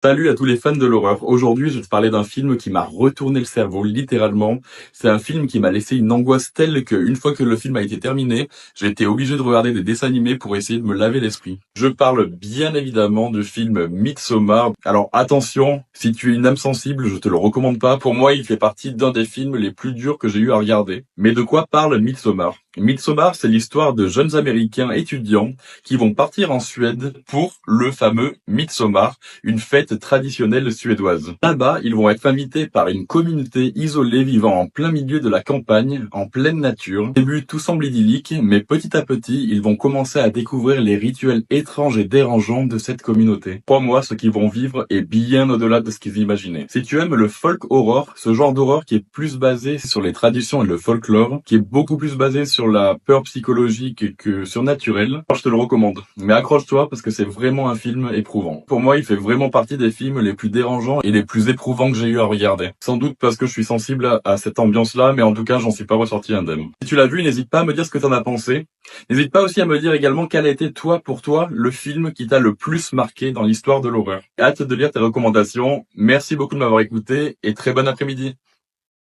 Salut à tous les fans de l'horreur. Aujourd'hui, je vais te parler d'un film qui m'a retourné le cerveau, littéralement. C'est un film qui m'a laissé une angoisse telle que, une fois que le film a été terminé, j'ai été obligé de regarder des dessins animés pour essayer de me laver l'esprit. Je parle bien évidemment du film Midsommar. Alors attention, si tu es une âme sensible, je te le recommande pas. Pour moi, il fait partie d'un des films les plus durs que j'ai eu à regarder. Mais de quoi parle Midsommar? Midsommar, c'est l'histoire de jeunes Américains étudiants qui vont partir en Suède pour le fameux Midsommar, une fête traditionnelle suédoise. Là-bas, ils vont être invités par une communauté isolée vivant en plein milieu de la campagne, en pleine nature. Au début, tout semble idyllique, mais petit à petit, ils vont commencer à découvrir les rituels étranges et dérangeants de cette communauté. Crois-moi, ce qu'ils vont vivre est bien au-delà de ce qu'ils imaginaient. Si tu aimes le folk horror, ce genre d'horreur qui est plus basé sur les traditions et le folklore, qui est beaucoup plus basé sur la peur psychologique que surnaturelle, je te le recommande. Mais accroche-toi parce que c'est vraiment un film éprouvant. Pour moi, il fait vraiment partie des films les plus dérangeants et les plus éprouvants que j'ai eu à regarder. Sans doute parce que je suis sensible à cette ambiance-là, mais en tout cas, j'en suis pas ressorti indemne. Si tu l'as vu, n'hésite pas à me dire ce que t'en as pensé. N'hésite pas aussi à me dire également quel a été pour toi, le film qui t'a le plus marqué dans l'histoire de l'horreur. Hâte de lire tes recommandations. Merci beaucoup de m'avoir écouté et très bon après-midi.